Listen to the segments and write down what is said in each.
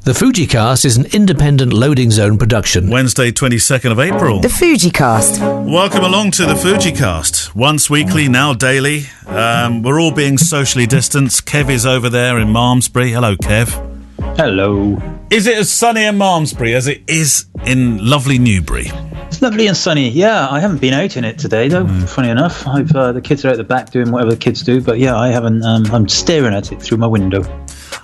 The FujiCast is an independent loading zone production. Wednesday, 22nd of April. The FujiCast. Welcome along to the FujiCast. Once weekly, now daily. We're all being socially distanced. Kev is over there in Malmesbury. Hello, Kev. Hello. Is it as sunny in Malmesbury as it is in lovely Newbury? It's lovely and sunny. Yeah, I haven't been out in it today, though, funny enough. The kids are out the back doing whatever the kids do, but yeah, I haven't. I'm staring at it through my window.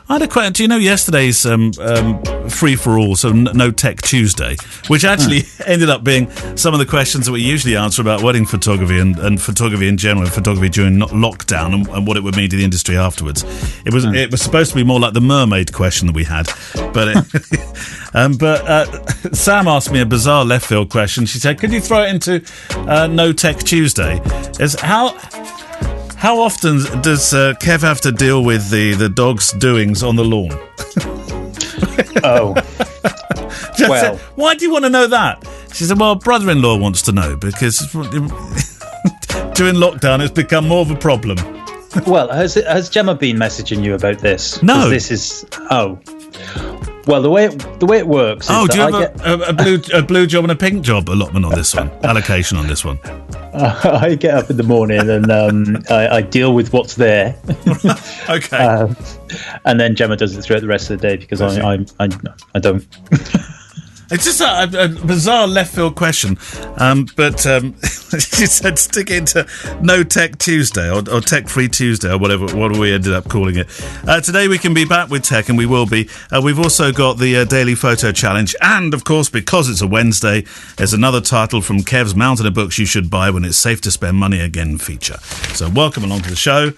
I had a question. Do you know yesterday's free-for-all, so No Tech Tuesday, which actually ended up being some of the questions that we usually answer about wedding photography and photography in general, photography during lockdown and what it would mean to the industry afterwards. It was supposed to be more like the mermaid question that we had, but Sam asked me a bizarre left-field question. She said, could you throw it into No Tech Tuesday? How often does Kev have to deal with the dog's doings on the lawn? Oh. Well. Why do you want to know that? She said, well, brother-in-law wants to know because during lockdown it's become more of a problem. Well, has Gemma been messaging you about this? No. This is... Oh. Well, the way it works is do you have a blue job and a pink job allotment on this one? Allocation on this one? I get up in the morning and I deal with what's there. Okay. And then Gemma does it throughout the rest of the day because I don't. It's just a bizarre left field question, but she said stick it into No Tech Tuesday or Tech Free Tuesday or whatever we ended up calling it. Today we can be back with tech, and we will be. We've also got the Daily Photo Challenge, and of course, because it's a Wednesday, there's another title from Kev's Mountain of Books You Should Buy When It's Safe to Spend Money Again feature. So welcome along to the show.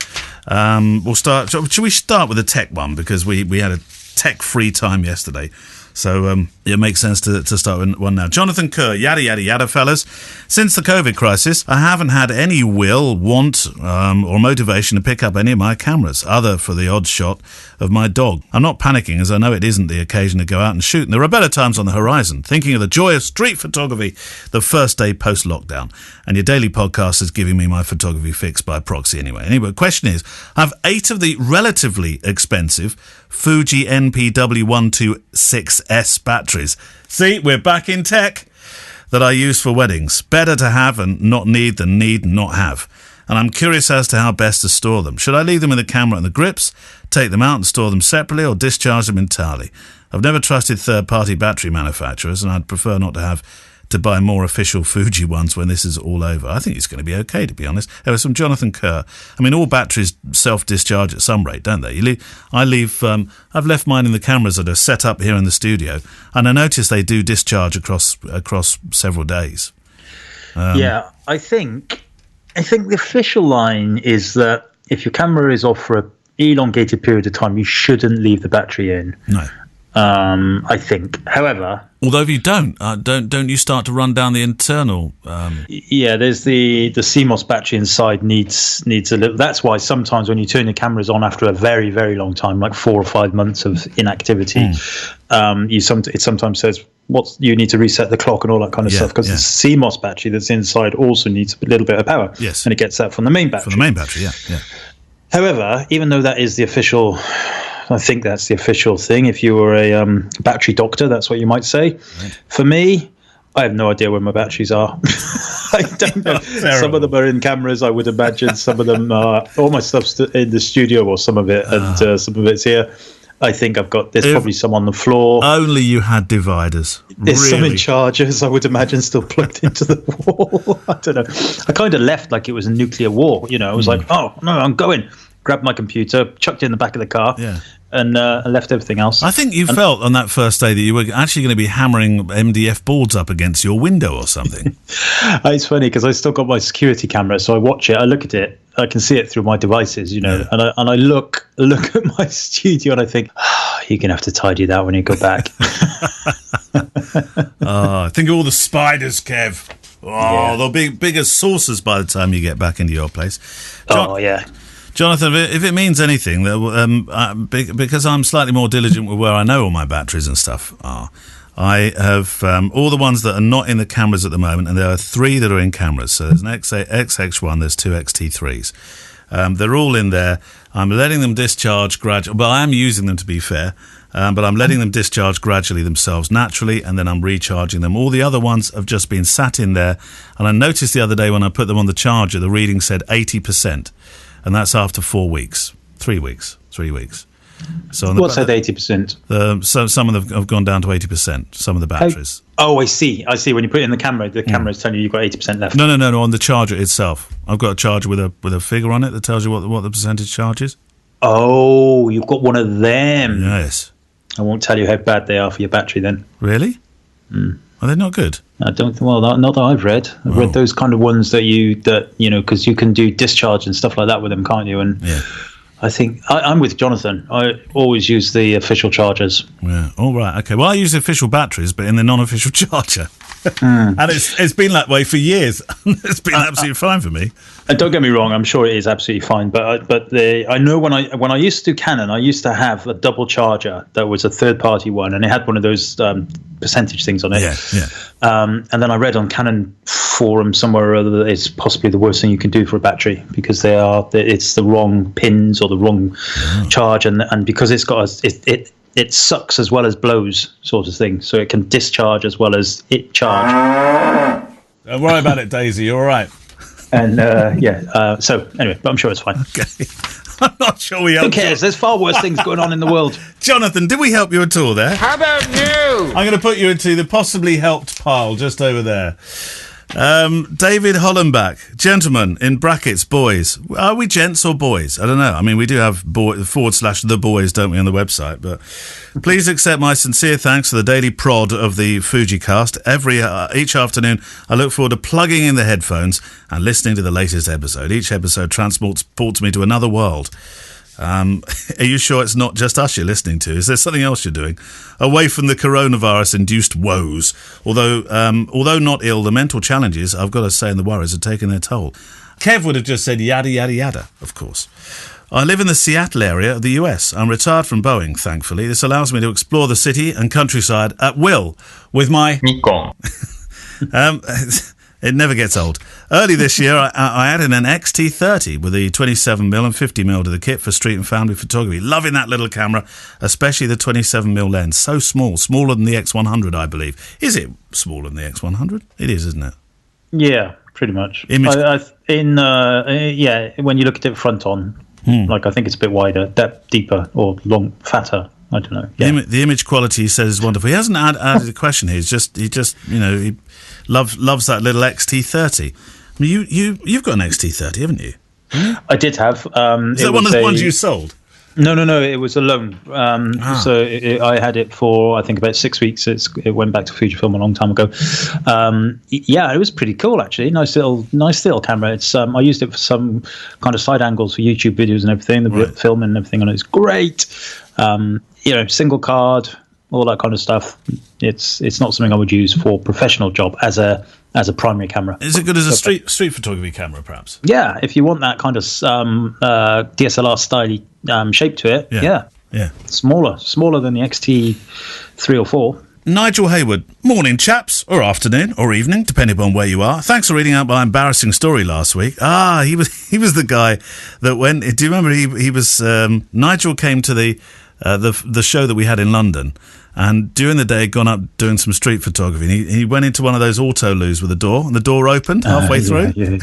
We'll start. Should we start with the tech one because we had a tech free time yesterday. So it makes sense to start with one now. Jonathan Kerr, yada, yada, yada, fellas. Since the COVID crisis, I haven't had any will, want, or motivation to pick up any of my cameras, other for the odd shot of my dog. I'm not panicking, as I know it isn't the occasion to go out and shoot, and there are better times on the horizon. Thinking of the joy of street photography the first day post-lockdown. And your daily podcast is giving me my photography fix by proxy anyway. Anyway, the question is, I have 8 of the relatively expensive Fuji NPW126S batteries. See, we're back in tech that I use for weddings. Better to have and not need than need and not have. And I'm curious as to how best to store them. Should I leave them in the camera and the grips, take them out and store them separately, or discharge them entirely? I've never trusted third-party battery manufacturers, and I'd prefer not to have to buy more official Fuji ones when this is all over. I think it's going to be okay, to be honest. There was some Jonathan Kerr. I mean, all batteries self-discharge at some rate, don't they? I've left mine in the cameras that are set up here in the studio, and I notice they do discharge across several days. Yeah, I think the official line is that if your camera is off for an elongated period of time, you shouldn't leave the battery in. No. I think. However, although if you don't you start to run down the internal? Yeah, there's the CMOS battery inside needs a little. That's why sometimes when you turn your cameras on after a very, very long time, like 4 or 5 months of inactivity, it sometimes says you need to reset the clock and all that kind of stuff because the CMOS battery that's inside also needs a little bit of power. Yes, and it gets that from the main battery. From the main battery, yeah. However, even though that is the official. I think that's the official thing. If you were a battery doctor, that's what you might say. Right. For me, I have no idea where my batteries are. I don't know. Some of them are in cameras, I would imagine. Some of them are... All my stuff's in the studio, or some of it, and some of it's here. I think there's probably some on the floor. Only you had dividers. There's some in chargers, I would imagine, still plugged into the wall. I don't know. I kind of left like it was a nuclear war. I was like, oh, no, I'm going. Grabbed my computer, chucked it in the back of the car, and left everything else. I think you felt on that first day that you were actually going to be hammering MDF boards up against your window or something. It's funny because I still got my security camera, so I watch it, I look at it, I can see it through my devices, and I look at my studio and I think, you're going to have to tidy that when you go back. Think of all the spiders, Kev. They'll be big as saucers by the time you get back into your place. Jonathan, if it means anything, because I'm slightly more diligent with where I know all my batteries and stuff are, I have all the ones that are not in the cameras at the moment, and there are 3 that are in cameras. So there's an XX1, there's 2 XT3s. They're all in there. I'm letting them discharge gradually, but I am using them, to be fair. but I'm letting them discharge gradually themselves naturally, and then I'm recharging them. All the other ones have just been sat in there, and I noticed the other day when I put them on the charger, the reading said 80%, and that's after 4 weeks. 3 weeks. So what's that 80%? So some of them have gone down to 80%, some of the batteries. Oh, I see. When you put it in the camera is telling you you've got 80% left. No, on the charger itself. I've got a charger with a figure on it that tells you what the percentage charge is. Oh, you've got one of them. Yes. I won't tell you how bad they are for your battery then. Really? Are they not good? I don't think. Well, not that I've read. I've read those kind of ones that because you can do discharge and stuff like that with them, can't you? And yeah. I think I'm with Jonathan. I always use the official chargers. Yeah. All right. Okay. Well, I use the official batteries, but in the non-official charger. And it's been that way for years. It's been absolutely fine for me. And don't get me wrong, I'm sure it is absolutely fine. But I know when I used to do Canon, I used to have a double charger that was a third-party one, and it had one of those percentage things on it. Yeah. And then I read on Canon forum somewhere or other that it's possibly the worst thing you can do for a battery because it's the wrong pins or the wrong charge, and because it's got it sucks as well as blows, sort of thing. So it can discharge as well as it charge. Don't worry about it, Daisy. You're all right. And so anyway, but I'm sure it's fine. Okay. I'm not sure we helped. Who cares? There's far worse things going on in the world. Jonathan, did we help you at all there? How about you? I'm going to put you into the possibly helped pile just over there. David Hollenbach, gentlemen, in brackets, boys. Are we gents or boys? I don't know. I mean, we do have /the boys, don't we, on the website? But please accept my sincere thanks for the daily prod of the FujiCast. Each afternoon, I look forward to plugging in the headphones and listening to the latest episode. Each episode transports me to another world. Are you sure it's not just us you're listening to? Is there something else you're doing? Away from the coronavirus-induced woes. Although not ill, the mental challenges, I've got to say, and the worries are taking their toll. Kev would have just said yada, yada, yada, of course. I live in the Seattle area of the US. I'm retired from Boeing, thankfully. This allows me to explore the city and countryside at will with my... Nikon. It never gets old. Early this year, I added an XT30 with the 27mm and 50mm to the kit for street and family photography. Loving that little camera, especially the 27mm lens. So small, smaller than the X100, I believe. Is it smaller than the X100? It is, isn't it? Yeah, pretty much. When you look at it front on, I think it's a bit wider, deeper, or fatter. I don't know. Yeah. The image quality, he says, is wonderful. He hasn't added a question here. He loves that little XT30. I mean, you've got an XT30, haven't you? I did have. Is that one of the ones you sold? No. It was a loan. So I had it for, I think, about 6 weeks. It went back to Fujifilm a long time ago. It was pretty cool, actually. Nice little camera. It's I used it for some kind of side angles for YouTube videos and everything. The film and everything on it is great. Single card, all that kind of stuff. It's not something I would use for professional job as a primary camera. Is it good as a street photography camera, perhaps? Yeah, if you want that kind of DSLR style shape to it. Yeah. Smaller than the XT3 or 4. Nigel Hayward, morning chaps, or afternoon, or evening, depending upon where you are. Thanks for reading out my embarrassing story last week. He was the guy that went. Do you remember he was Nigel came to the show that we had in London, and during the day had gone up doing some street photography, and he went into one of those auto loos with a door, and the door opened halfway through. Yeah.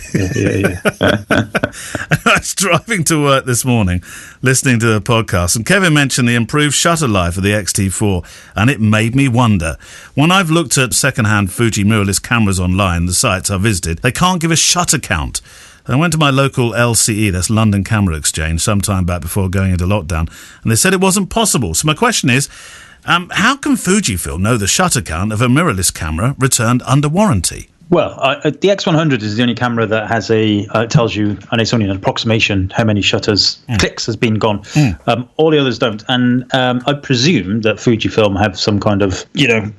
I was driving to work this morning, listening to the podcast, and Kevin mentioned the improved shutter life of the XT4, and it made me wonder. When I've looked at second-hand Fuji mirrorless cameras online, the sites I visited, they can't give a shutter count. I went to my local LCE, that's London Camera Exchange, sometime back before going into lockdown, and they said it wasn't possible. So my question is, how can Fujifilm know the shutter count of a mirrorless camera returned under warranty? Well, the X100 is the only camera that has it tells you, and it's only an approximation, how many shutters, clicks has been gone. All the others don't. And I presume that Fujifilm have some kind of,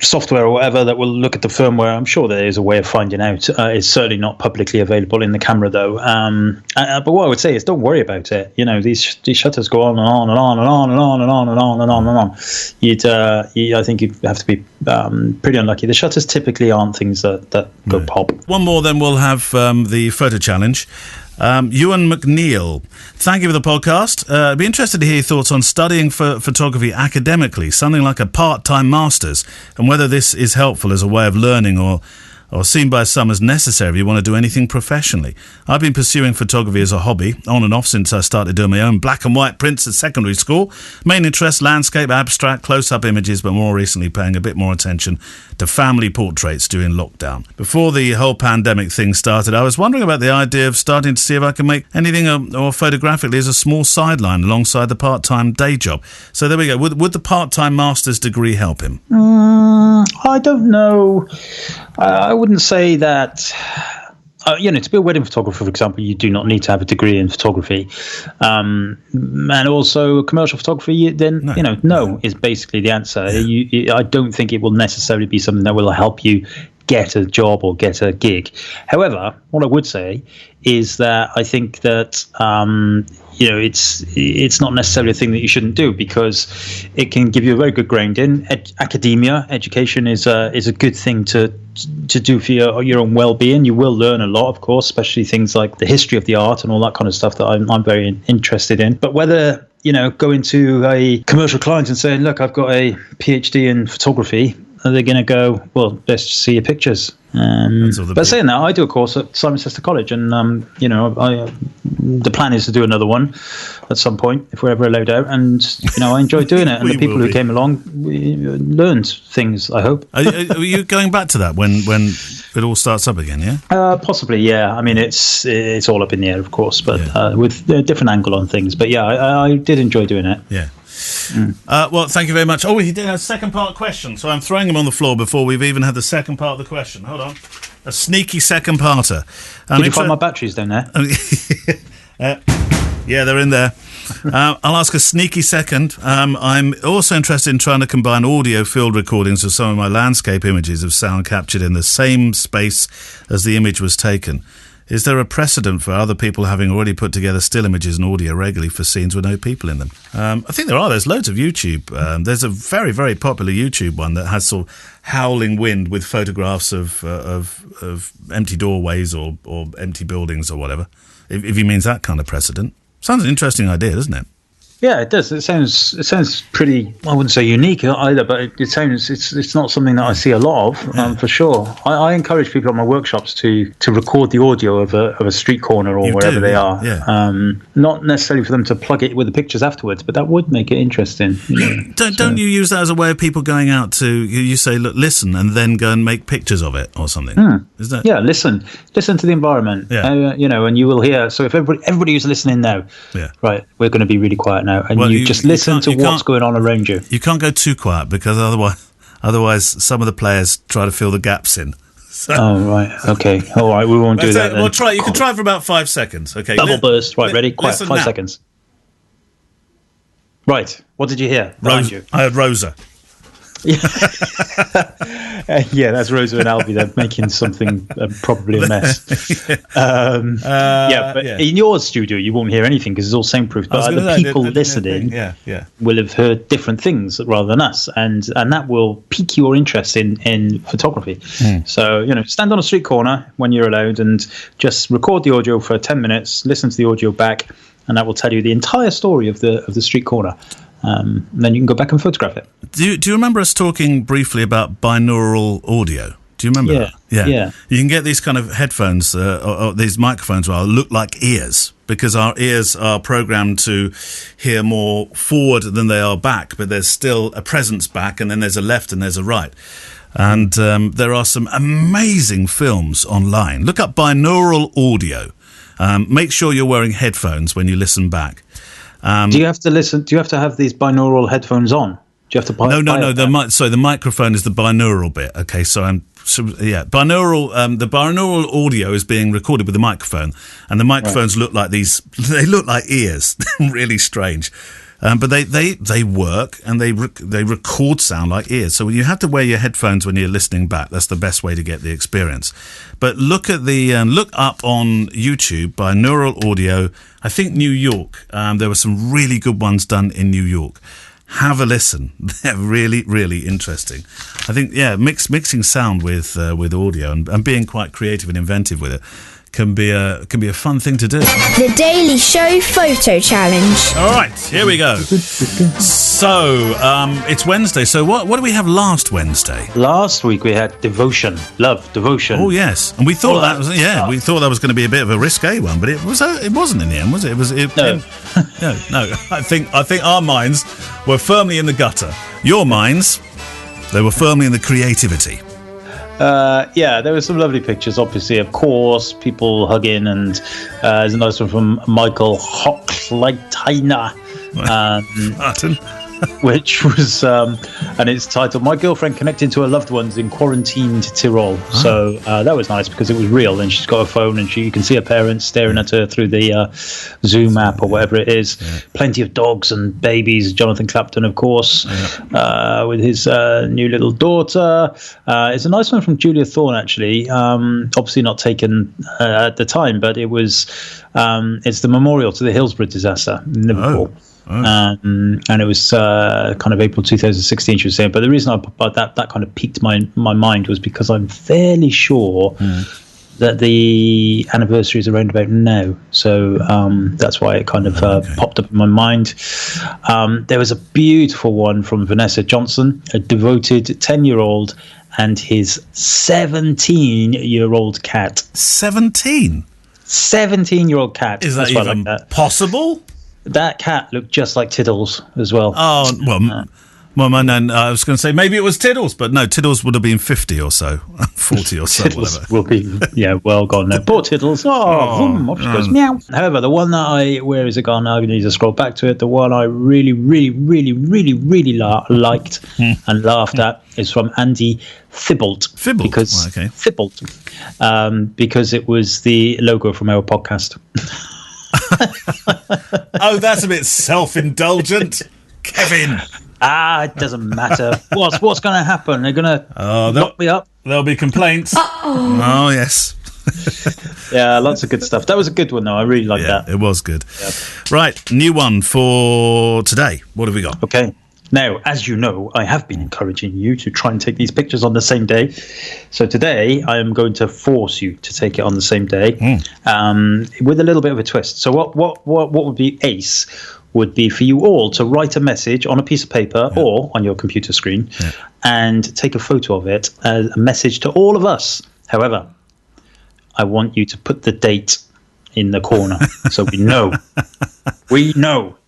software or whatever that will look at the firmware. I'm sure there is a way of finding out. It's certainly not publicly available in the camera, though. But what I would say is don't worry about it. These shutters go on and on and on and on and on and on and on and on and on. I think you'd have to be pretty unlucky. The shutters typically aren't things that go photo pop. One more, then we'll have the photo challenge. Ewan McNeil, thank you for the podcast. I'd be interested to hear your thoughts on studying photography academically, something like a part-time master's, and whether this is helpful as a way of learning or seen by some as necessary if you want to do anything professionally. I've been pursuing photography as a hobby, on and off, since I started doing my own black and white prints at secondary school. Main interest, landscape, abstract, close-up images, but more recently paying a bit more attention to family portraits during lockdown. Before the whole pandemic thing started, I was wondering about the idea of starting to see if I can make anything or photographically as a small sideline alongside the part-time day job. So there we go. Would the part-time master's degree help him? I don't know. I wouldn't say that. To be a wedding photographer, for example, you do not need to have a degree in photography, and also commercial photography. Then no is basically the answer. I don't think it will necessarily be something that will help you get a job or get a gig. However, what I would say is that I think that it's not necessarily a thing that you shouldn't do, because it can give you a very good ground in academia. Education is a good thing to do for your own well-being. You will learn a lot, of course, especially things like the history of the art and all that kind of stuff that I'm very interested in. But whether going to a commercial client and saying, look, I've got a PhD in photography, are they going to go, well, let's just see your pictures? But saying that, I do a course at Simon Sister College, and the plan is to do another one at some point if we're ever allowed out. And I enjoy doing it, and the people who came along learned things, I hope. Are you going back to that when it all starts up again? Yeah, possibly. Yeah, I mean it's all up in the air, of course, but with a different angle on things. But yeah, I did enjoy doing it. Yeah. Well, thank you very much. Oh, he did a second part question, so I'm throwing him on the floor before we've even had the second part of the question. Hold on. A sneaky second parter. Did you find my batteries down there? Yeah, they're in there. I'll ask a sneaky second. I'm also interested in trying to combine audio field recordings of some of my landscape images of sound captured in the same space as the image was taken. Is there a precedent for other people having already put together still images and audio regularly for scenes with no people in them? I think there are. There's loads of YouTube. There's a very, very popular YouTube one that has sort of howling wind with photographs of empty doorways or empty buildings or whatever, if he means that kind of precedent. Sounds an interesting idea, doesn't it? Yeah, it does. It sounds pretty. I wouldn't say unique either, but it sounds it's not something that I see a lot of for sure. I encourage people at my workshops to record the audio of a street corner or wherever they are. Yeah. Not necessarily for them to plug it with the pictures afterwards, but that would make it interesting. Don't you use that as a way of people going out to you say, look, listen, and then go and make pictures of it or something? Is that? Yeah, listen to the environment. Yeah. And you will hear. So if everybody who's listening now, right, we're going to be really quiet now, and you just listen to what's going on around you. You can't go too quiet, because otherwise some of the players try to fill the gaps in. So, right. Okay. All right. We won't do that then. We'll try. You can try for about 5 seconds. Okay. Double burst. Right. Ready? Quiet. 5 seconds. Right. What did you hear? I heard Rosa. Yeah, that's Rosa and Albie. They're making something probably a mess. But in your studio you won't hear anything because it's all soundproof. But the people listening will have heard different things rather than us, and that will pique your interest in photography. So stand on a street corner when you're allowed and just record the audio for 10 minutes. Listen to the audio back, and that will tell you the entire story of the street corner. Then you can go back and photograph it. Do you remember us talking briefly about binaural audio? Do you remember that? Yeah. You can get these kind of headphones, or these microphones, look like ears, because our ears are programmed to hear more forward than they are back, but there's still a presence back, and then there's a left and there's a right. And there are some amazing films online. Look up binaural audio. Make sure you're wearing headphones when you listen back. Do you have to listen? Do you have to have these binaural headphones on? Do you have to buy? No. The microphone is the binaural bit. Okay, binaural. The binaural audio is being recorded with the microphone, and the microphones look like these. They look like ears. Really strange. But they work, and they record sound like ears. So you have to wear your headphones when you're listening back. That's the best way to get the experience. But look at look up on YouTube binaural audio. I think New York. There were some really good ones done in New York, have a listen. They're really, really interesting. I think, mixing sound with audio and being quite creative and inventive with it can be a fun thing to do. The Daily Show Photo Challenge. All right, here we go. So, it's Wednesday. So what did we have last Wednesday? Last week we had devotion. Oh yes, and we thought we thought that was going to be a bit of a risque one, but it wasn't in the end, was it? No. No. I think our minds were firmly in the gutter. Your minds, they were firmly in the creativity. There were some lovely pictures, obviously, of course, people hugging, and there's a nice one from Michael Hochleitner, which was, and it's titled "My Girlfriend Connecting to Her Loved Ones in Quarantined Tyrol." Oh. So that was nice because it was real, and she's got a phone, and you can see her parents staring at her through the Zoom app or whatever it is. Yeah. Plenty of dogs and babies. Jonathan Clapton, of course, with his new little daughter. It's a nice one from Julia Thorne, actually. Obviously not taken at the time, but it was. It's the memorial to the Hillsborough disaster in Liverpool. Oh. And it was kind of April 2016, she was saying. But the reason that kind of piqued my mind was because I'm fairly sure that the anniversary is around about now. So that's why it kind of popped up in my mind. There was a beautiful one from Vanessa Johnson, a devoted 10-year-old and his 17-year-old cat. 17? 17-year-old cat. Is that even possible? That cat looked just like Tiddles as well. Oh, well, man, I was going to say maybe it was Tiddles, but no, Tiddles would have been 50 or so, 40 or so, Tiddles whatever. Will be, well gone now. Poor Tiddles. Off she goes, meow. However, the one that where is it gone? I need to scroll back to it. The one I really, really, really, really, really liked and laughed at is from Andy Thibault. Because it was the logo from our podcast. Oh, that's a bit self-indulgent, Kevin. It doesn't matter. What's going to happen? They're going to lock me up. There'll be complaints. Oh, yes. Yeah, lots of good stuff. That was a good one, though. I really liked that. It was good. Yep. Right, new one for today. What have we got? Okay. Now, as you know, I have been encouraging you to try and take these pictures on the same day. So today, I am going to force you to take it on the same day, with a little bit of a twist. So what would be ace would be for you all to write a message on a piece of paper or on your computer screen and take a photo of it as a message to all of us. However, I want you to put the date in the corner so we know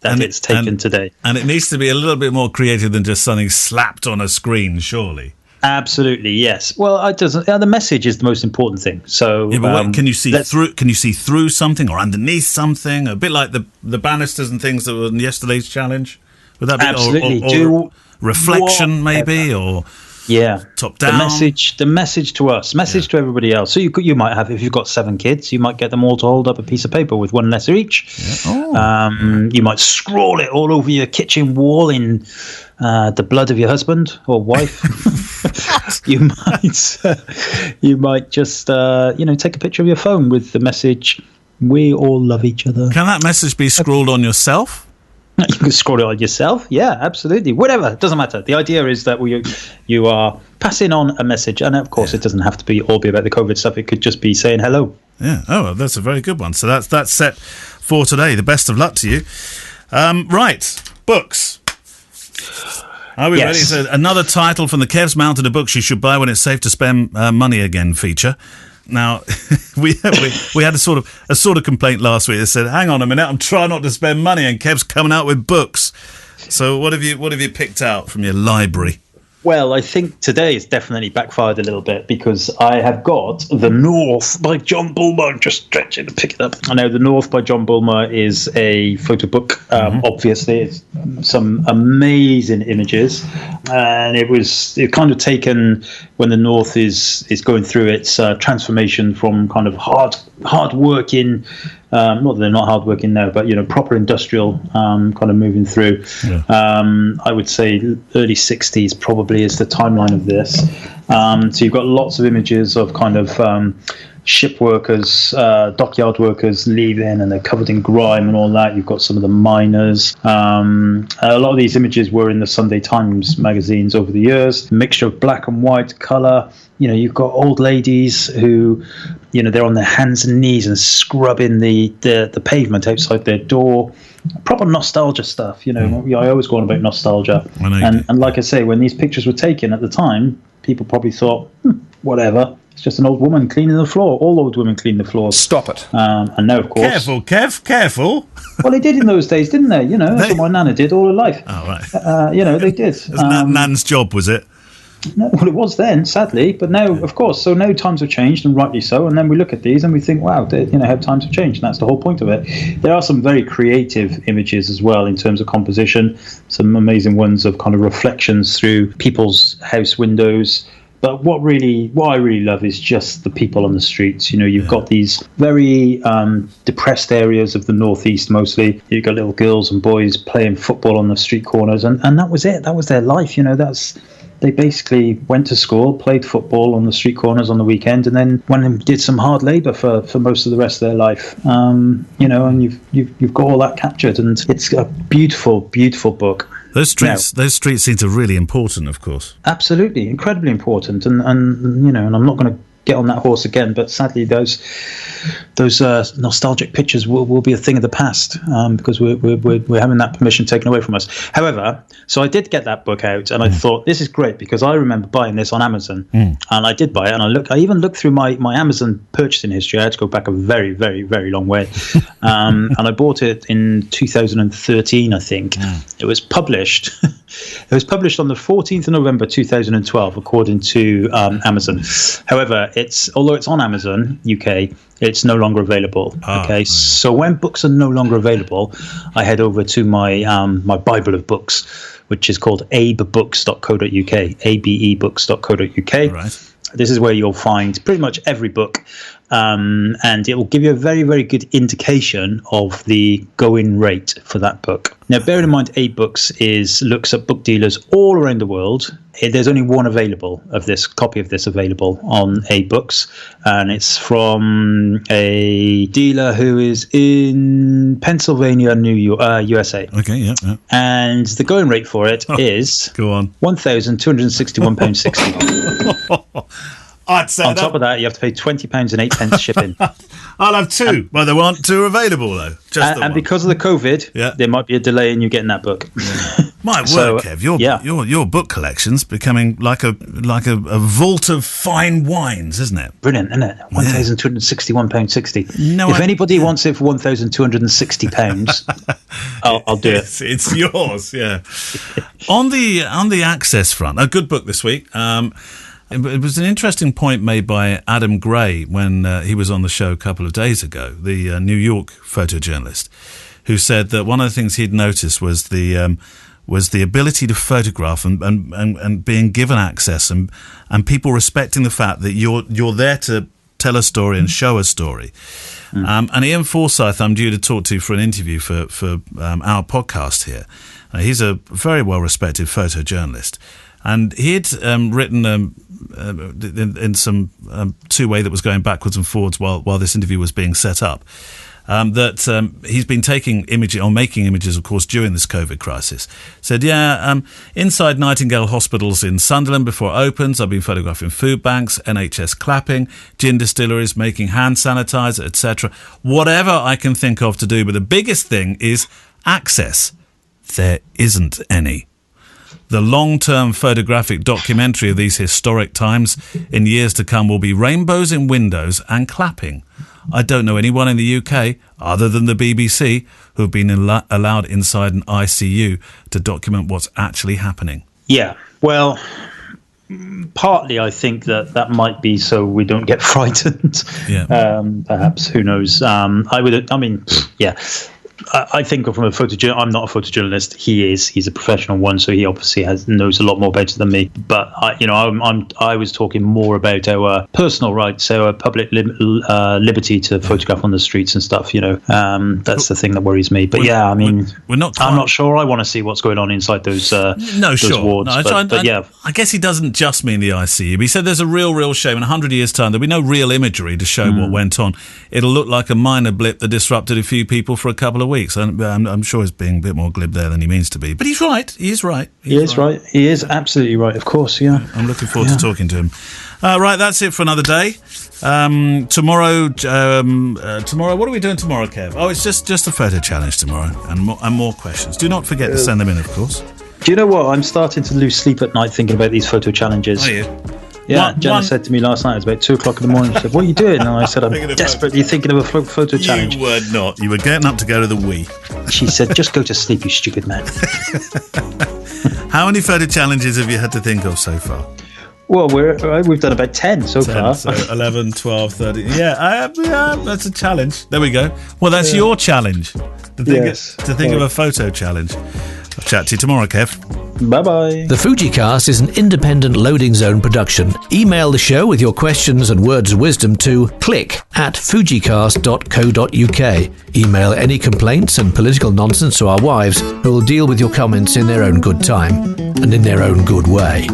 that it's taken today. And it needs to be a little bit more creative than just something slapped on a screen, surely. Absolutely, yes. Well, it doesn't. The message is the most important thing. So, can you see through? Can you see through something or underneath something? A bit like the banisters and things that were in yesterday's challenge. Would that be absolutely or reflection, maybe, or top down? The message to us, to everybody else. So you might have, if you've got 7 kids, you might get them all to hold up a piece of paper with one letter each. You might scroll it all over your kitchen wall in the blood of your husband or wife. You might just take a picture of your phone with the message, "We all love each other." Can that message be scrawled on yourself? You can scroll it on yourself. Yeah, absolutely. Whatever. It doesn't matter. The idea is that you are passing on a message. And of course, it doesn't have to be all about the COVID stuff. It could just be saying hello. Yeah. Oh, well, that's a very good one. So that's set for today. The best of luck to you. Right. Books. Are we ready? So another title from the Kev's Mountain of Books You Should Buy When It's Safe to Spend Money Again feature. Now, we had a sort of complaint last week that said, "Hang on a minute, I'm trying not to spend money," and Kev's coming out with books. So what have you picked out from your library? Well, I think today it's definitely backfired a little bit because I have got The North by John Bulmer. I'm just stretching to pick it up. I know The North by John Bulmer is a photo book. Obviously, it's some amazing images, and it kind of taken when the North is going through its transformation from kind of hard working. Not that they're not hard working now, but proper industrial kind of moving through. I would say early 60s probably is the timeline of this, So you've got lots of images of kind of ship workers, dockyard workers leaving, and they're covered in grime and all that. You've got some of the miners. A lot of these images were in the Sunday Times magazines over the years. A mixture of black and white, colour. You've got old ladies who, they're on their hands and knees and scrubbing the pavement outside their door. Proper nostalgia stuff. I always go on about nostalgia. And like I say, when these pictures were taken at the time, people probably thought, whatever. It's just an old woman cleaning the floor. All old women clean the floors. Stop it. And now, of course... Careful, Kev, careful. Well, they did in those days, didn't they? That's what my nana did all her life. Oh, right. They did. Nan's job, was it? No, well, it was then, sadly. But now, of course, so now times have changed, and rightly so. And then we look at these and we think, wow, how times have changed. And that's the whole point of it. There are some very creative images as well in terms of composition. Some amazing ones of kind of reflections through people's house windows. But what I really love is just the people on the streets. You've got these very depressed areas of the northeast mostly. You've got little girls and boys playing football on the street corners, and that was it. That was their life. They basically went to school, played football on the street corners on the weekend, and then went and did some hard labour for most of the rest of their life. And you've got all that captured, and it's a beautiful, beautiful book. Those street scenes are really important, of course. Absolutely, incredibly important, and I'm not going to get on that horse again, but sadly those nostalgic pictures will be a thing of the past, because we're having that permission taken away from us. However, so I did get that book out, and I thought, this is great, because I remember buying this on Amazon, and I did buy it, and I even looked through my Amazon purchasing history. I had to go back a very, very, very long way, and I bought it in 2013, I think. It was published on the 14th of November 2012, according to Amazon. However, although it's on Amazon UK, it's no longer available. So when books are no longer available, I head over to my my Bible of books, which is called abebooks.co.uk, abebooks.co.uk. Right. This is where you'll find pretty much every book, and it will give you a very, very good indication of the going rate for that book. Now, bearing in mind, AbeBooks looks at book dealers all around the world. There's only one copy of this available on AbeBooks, and it's from a dealer who is in Pennsylvania, New York, USA. Okay, yeah. And the going rate for it is go on, £1,261.60. I'd say on top of that, you have to pay £20 and 8 pence shipping. I'll have two. Well, there aren't two available though. And because of the COVID, there might be a delay in you getting that book. Yeah. My word, Kev, your book collection's becoming like a vault of fine wines, isn't it? Brilliant, isn't it? £1,261.60. No, if anybody wants it for £1,260, I'll do it. It's yours, yeah. On the access front, a good book this week. It was an interesting point made by Adam Gray when he was on the show a couple of days ago, the New York photojournalist, who said that one of the things he'd noticed was the ability to photograph and being given access and people respecting the fact that you're there to tell a story and show a story. And Ian Forsyth, I'm due to talk to for an interview for our podcast here. He's a very well-respected photojournalist. And he had written in some two-way that was going backwards and forwards while this interview was being set up, that he's been taking images or making images, of course, during this COVID crisis. Said, inside Nightingale hospitals in Sunderland before it opens, I've been photographing food banks, NHS clapping, gin distilleries, making hand sanitizer, etc. Whatever I can think of to do. But the biggest thing is access. There isn't any. The long-term photographic documentary of these historic times in years to come will be rainbows in windows and clapping. I don't know anyone in the UK, other than the BBC, who have been allowed inside an ICU to document what's actually happening. Yeah, well, partly I think that might be so we don't get frightened. Yeah. Perhaps, who knows? I think from a photojournalist, I'm not a photojournalist. He is. He's a professional one, so he obviously knows a lot more about it than me. But I was talking more about our personal rights, our public liberty to photograph on the streets and stuff. That's the thing that worries me. But we're not. I'm not sure. I want to see what's going on inside those wards. I guess he doesn't just mean the ICU. He said there's a real shame. In 100 years' time, there'll be no real imagery to show what went on. It'll look like a minor blip that disrupted a few people for a couple of weeks. I'm sure he's being a bit more glib there than he means to be. But he's right. He is right. He is right. He is absolutely right, of course, yeah. I'm looking forward to talking to him. Right, that's it for another day. Tomorrow, what are we doing tomorrow, Kev? Oh, it's just a photo challenge tomorrow and more questions. Do not forget to send them in, of course. Do you know what? I'm starting to lose sleep at night thinking about these photo challenges. Are you? Yeah, Jenna said to me last night, it was about 2 o'clock in the morning, she said, what are you doing? And I said, I'm desperately thinking of a photo challenge. You were not. You were getting up to go to the Wii. She said, just go to sleep, you stupid man. How many photo challenges have you had to think of so far? Well, we've done about 10 so far. So 11, 12, 13. Yeah, that's a challenge. There we go. Well, that's your challenge. To think of a photo challenge. I'll chat to you tomorrow, Kev. Bye-bye. The Fujicast is an independent Loading Zone production. Email the show with your questions and words of wisdom to click@fujicast.co.uk. Email any complaints and political nonsense to our wives, who will deal with your comments in their own good time and in their own good way.